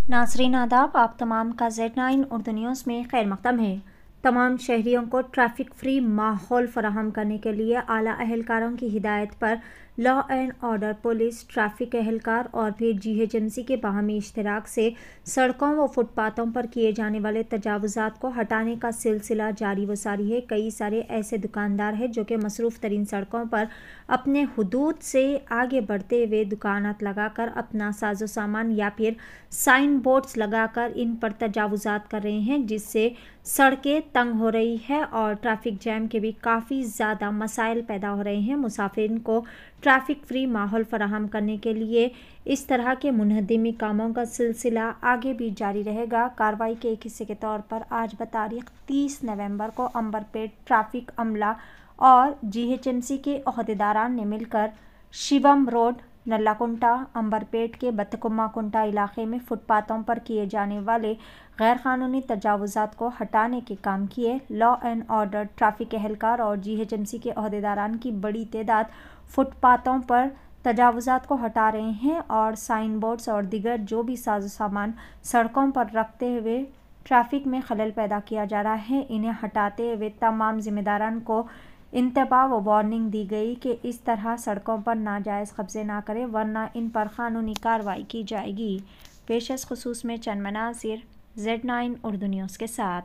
नाज़रीन आदाब, आप तमाम का Z9 उर्दू न्यूज़ में खैर मक़दम है। तमाम शहरियों को ट्रैफिक फ्री माहौल फराहम करने के लिए आला अहलकारों की हिदायत पर law and order police, traffic अहलकार और फिर GHMC के बाहमी इश्तराक से सड़कों व फुटपाथों पर किए जाने वाले तजावुज़ात को हटाने का सिलसिला जारी व सारी है। कई सारे ऐसे दुकानदार हैं जो कि मसरूफ़ तरीन सड़कों पर अपने हुदूद से आगे बढ़ते हुए दुकानात लगाकर अपना साजो सामान या फिर साइन बोर्ड्स लगाकर इन पर तजावुज़ात कर रहे हैं, जिससे सड़कें तंग हो रही है और ट्रैफिक जैम के भी काफ़ी ज़्यादा मसाइल पैदा हो रहे हैं। मुसाफिरीन को ट्रैफिक फ्री माहौल फराहम करने के लिए इस तरह के मुनहदिमी कामों का सिलसिला आगे भी जारी रहेगा। कार्रवाई के एक हिस्से के तौर पर आज बतारीख 30 नवंबर को अंबरपेट ट्रैफिक अमला और GHMC के ओहदेदारान ने मिलकर शिवम रोड, नल्लाकुंटा, अंबरपेट के बतकुम्मा कुंटा इलाके में फुटपाथों पर किए जाने वाले गैर कानूनी तजावुज़ात को हटाने के काम किए। लॉ एंड ऑर्डर, ट्रैफिक अहलकार और GHMC के ओहदेदारान की बड़ी तादाद फुटपाथों पर तजावुज़ात को हटा रहे हैं और साइन बोर्ड्स और दीगर जो भी साजो सामान सड़कों पर रखते हुए ट्रैफिक में खलल पैदा किया जा रहा है, इन्हें हटाते हुए तमाम जिम्मेदारान को इंतबाह व वार्निंग दी गई कि इस तरह सड़कों पर नाजायज़ कब्जे ना करें, वरना इन पर कानूनी कार्रवाई की जाएगी। पेशस खुसूस में चंद मनासिर Z9 उर्दू न्यूज़ के साथ।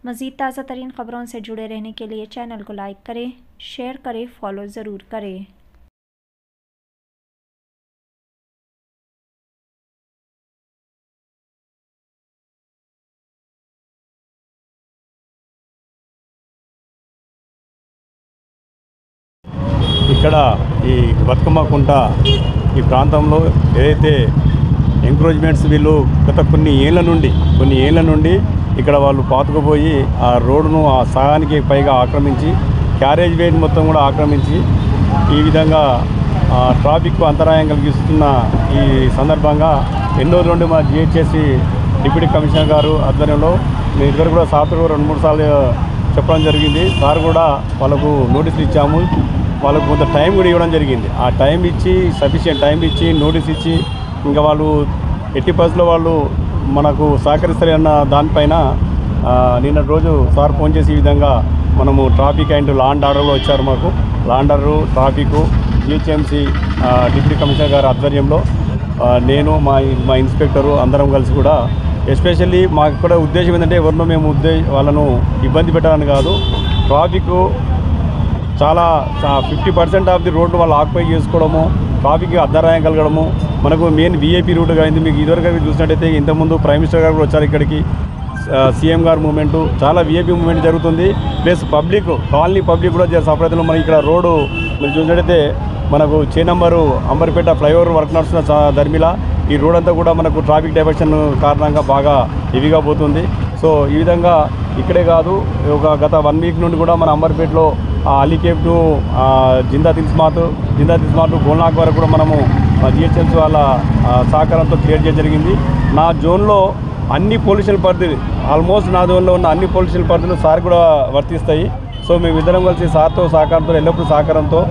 मज़ीद ताज़ा तरीन ख़बरों से जुड़े रहने के लिए चैनल को लाइक करें, शेयर करें, फॉलो ज़रूर करें। ఇక్కడ ఈ బతుకమ్మ కుంట ఈ ప్రాంతంలో ఏదైతే ఎంక్రోచ్మెంట్స్ వీళ్ళు గత కొన్ని ఏళ్ల నుండి ఇక్కడ వాళ్ళు పాతుకుపోయి ఆ రోడ్డును ఆ సగానికి పైగా ఆక్రమించి క్యారేజ్ వేని మొత్తం కూడా ఆక్రమించి ఈ విధంగా ట్రాఫిక్కు అంతరాయం కలిగిస్తున్న ఈ సందర్భంగా ఎన్నో నుండి మా GHMC డిప్యూటీ కమిషనర్ గారు ఆధ్వర్యంలో మేము ఇద్దరు కూడా సార్తో 2-3 సార్లు చెప్పడం జరిగింది. సార్ కూడా వాళ్ళకు నోటీసులు ఇచ్చాము, వాళ్ళకు కొంత టైం కూడా ఇవ్వడం జరిగింది. ఆ టైం ఇచ్చి సఫిషియెంట్ టైం ఇచ్చి నోటీస్ ఇచ్చి ఇంకా వాళ్ళు ఎట్టి పరిస్థితుల్లో వాళ్ళు మనకు సహకరిస్తారన్న దానిపైన నిన్న రోజు సార్ ఫోన్ చేసి ఈ విధంగా మనము ట్రాఫిక్ అండ్ లా అండ్ ఆర్డర్లో వచ్చారు. మాకు law and order traffic GHMC deputy commissioner గారి ఆధ్వర్యంలో నేను మా ఇన్స్పెక్టరు అందరం కలిసి కూడా ఎస్పెషల్లీ మాకు కూడా ఉద్దేశం ఏంటంటే ఎవరినో మేము వాళ్ళను ఇబ్బంది పెట్టాలని కాదు, ట్రాఫిక్ చాలా 50% ఆఫ్ ది రోడ్డు వాళ్ళు ఆక్యుపై చేసుకోవడము, ట్రాఫిక్ అంతరాయం కలగడము, మనకు మెయిన్ VIP రూట్గా అయింది. మీకు ఇదివరకు చూసినట్టయితే ఇంతకుముందు ప్రైమ్ మినిస్టర్ గారు కూడా వచ్చారు ఇక్కడికి, CM గారు మూమెంటు చాలా VIP మూమెంట్ జరుగుతుంది. ప్లస్ పబ్లిక్ కాలనీ పబ్లిక్ కూడా సపరేతలో మనకి ఇక్కడ రోడ్డు మీరు చూసినట్టయితే మనకు నంబరు అంబర్పేట ఫ్లైఓవర్ వర్క్ నడుస్తున్న ధర్మిలా ఈ రోడ్ అంతా కూడా మనకు ట్రాఫిక్ డైవర్షన్ కారణంగా బాగా హెవీగా పోతుంది. సో ఈ విధంగా ఇక్కడే కాదు, ఒక గత 1 వీక్ నుండి కూడా మన అంబర్పేటలో అలీకేప్ టు జిందా తిల్స్మాత్ టు గోల్నాక్ వరకు కూడా మనము GHMC వాళ్ళ సహకారంతో క్లియర్ చేయడం జరిగింది. నా జోన్లో అన్ని పొల్యూషన్ పరిధులు ఆల్మోస్ట్ నా జోన్లో ఉన్న అన్ని పొల్యూషన్ పరిధులు సార్ కూడా వర్తిస్తాయి. సో మేము ఇద్దరం కలిసి సార్తో సహకారంతో ఎల్లప్పుడూ సహకారంతో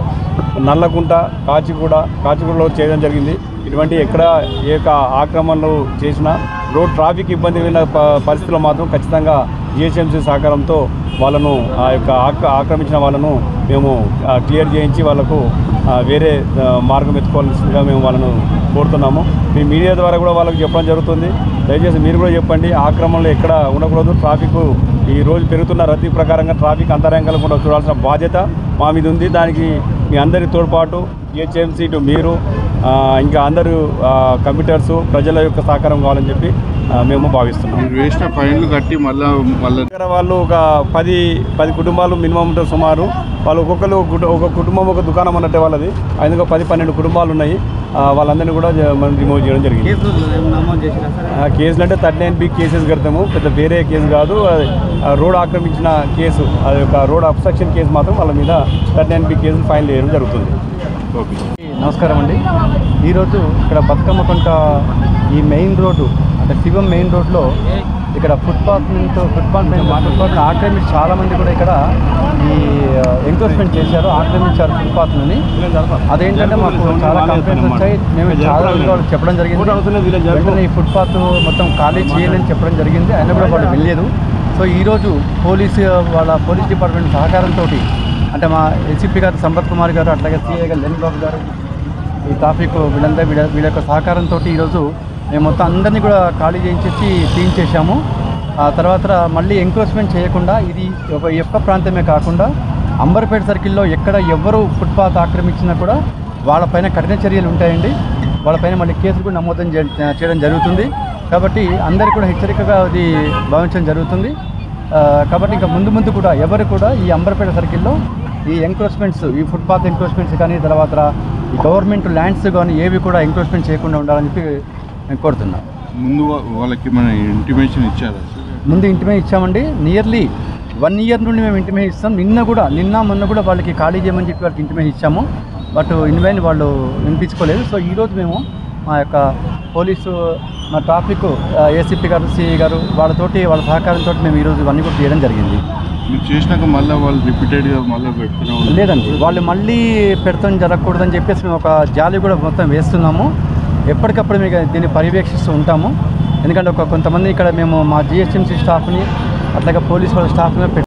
నల్లకుంట కాచిగూడలో చేయడం జరిగింది. ఇటువంటి ఎక్కడ ఏ ఆక్రమణలు చేసినా రోడ్ ట్రాఫిక్ ఇబ్బంది అయిన పరిస్థితుల్లో మాత్రం ఖచ్చితంగా GHMC సహకారంతో వాళ్ళను ఆ యొక్క ఆక్రమించిన వాళ్ళను మేము క్లియర్ చేయించి వాళ్ళకు వేరే మార్గం ఎత్తుకోవాల్సిందిగా మేము వాళ్ళను కోరుతున్నాము. మీ మీడియా ద్వారా కూడా వాళ్ళకి చెప్పడం జరుగుతుంది. దయచేసి మీరు కూడా చెప్పండి, ఆక్రమణలు ఎక్కడ ఉండకూడదు. ట్రాఫిక్ ఈ రోజు పెరుగుతున్న రద్దీ ప్రకారంగా ట్రాఫిక్ అంతరాయం కలగకుండా చూడాల్సిన బాధ్యత మా మీద ఉంది. దానికి మీ అందరి తోడ్పాటు GHMC మీరు ఇంకా అందరూ కంప్యూటర్స్ ప్రజల యొక్క సహకారం కావాలని చెప్పి మేము భావిస్తున్నాం. వేసిన ఫైన్లు కట్టి మళ్ళీ వాళ్ళు ఒక 10 కుటుంబాలు మినిమం ఉంటారు సుమారు. వాళ్ళు ఒక్కొక్కరు ఒక కుటుంబం ఒక దుకాణం అన్నట్టే వాళ్ళది. అందులో 10-12 కుటుంబాలు ఉన్నాయి. వాళ్ళందరినీ కూడా మనం రిమూవ్ చేయడం జరిగింది. కేసులు అంటే 39B కేసెస్ కడతాము, పెద్ద వేరే కేసు కాదు. రోడ్ ఆక్రమించిన కేసు, అది ఒక రోడ్ అబ్స్ట్రక్షన్ కేసు మాత్రం వాళ్ళ మీద 39B కేసులు ఫైన్ చేయడం జరుగుతుంది. ఓకే, నమస్కారం అండి. ఈరోజు ఇక్కడ బతుకమ్మ కుంట ఈ మెయిన్ రోడ్డు అంటే శివం మెయిన్ రోడ్లో ఇక్కడ ఫుట్పాత్ని ఆక్రమించి చాలామంది కూడా ఇక్కడ ఈ ఎంక్రోచ్మెంట్ చేశారు, ఆక్రమించారు ఫుట్పాత్ని. అదేంటంటే మాకు చాలా కంప్లైంట్స్ వచ్చాయి. మేము చాలా వాళ్ళకి చెప్పడం జరిగింది, వెంటనే ఈ ఫుట్పాత్ మొత్తం ఖాళీ చేయాలని చెప్పడం జరిగింది. అయినా కూడా వాళ్ళు వెళ్ళలేదు. సో ఈరోజు పోలీస్ డిపార్ట్మెంట్ సహకారంతో, అంటే మా ఏసీపీ గారు సంపత్ కుమార్ గారు, అట్లాగే సిఐ గారు లెన్ బాబు గారు, ఈ ట్రాఫిక్ వీళ్ళ యొక్క సహకారంతో ఈరోజు మేము మొత్తం అందరినీ కూడా ఖాళీ చేయించేసి క్లీన్ చేశాము. ఆ తర్వాత మళ్ళీ ఎంక్రోచ్మెంట్ చేయకుండా ఇది ఒక యొక్క ప్రాంతమే కాకుండా అంబర్పేట సర్కిల్లో ఎక్కడ ఎవరు ఫుట్పాత్ ఆక్రమించినా కూడా వాళ్ళపైన కఠిన చర్యలు ఉంటాయండి. వాళ్ళపైన మళ్ళీ కేసులు కూడా నమోదు చేయడం జరుగుతుంది. కాబట్టి అందరికీ కూడా హెచ్చరికగా అది భావించడం జరుగుతుంది. కాబట్టి ఇంకా ముందు కూడా ఎవరు కూడా ఈ అంబర్పేట సర్కిల్లో ఈ ఎంక్రోచ్మెంట్స్, ఈ ఫుట్పాత్ ఎంక్రోచ్మెంట్స్ కానీ, తర్వాత ఈ గవర్నమెంట్ ల్యాండ్స్ కానీ ఏవి కూడా ఎంక్రోచ్మెంట్ చేయకుండా ఉండాలని చెప్పి నేను కోరుతున్నాను. ముందు వాళ్ళకి మన ఇంటిమేషన్ ఇచ్చారా? ముందు ఇంటిమేషన్ ఇచ్చామండి. నియర్లీ 1 year నుండి మేము ఇంటిమేషన్ ఇస్తాం. నిన్న మొన్న కూడా వాళ్ళకి ఖాళీ చేయమని చెప్పి వాళ్ళకి ఇంటిమేషన్ ఇచ్చాము. బట్ ఇన్వైన్ వాళ్ళు వినిపించుకోలేదు. సో ఈరోజు మేము మా యొక్క పోలీసు, మా ట్రాఫిక్ ఏసీపీ గారు, సిఐ గారు వాళ్ళ సహకారంతో మేము ఈరోజు ఇవన్నీ కూడా చేయడం జరిగింది. మీరు చేసినాక మళ్ళీ వాళ్ళు రిపీటెడ్గా మళ్ళీ పెడుతున్నాం లేదండి, వాళ్ళు మళ్ళీ పెడతాం జరగకూడదని చెప్పేసి మేము ఒక జాలి కూడా మొత్తం వేస్తున్నాము. ఎప్పటికప్పుడు మీకు దీన్ని పర్యవేక్షిస్తూ ఉంటాము. ఎందుకంటే కొంతమంది ఇక్కడ మేము మా జిహెచ్ఎంసీ స్టాఫ్ని, అట్లాగే పోలీసు వాళ్ళ స్టాఫ్ని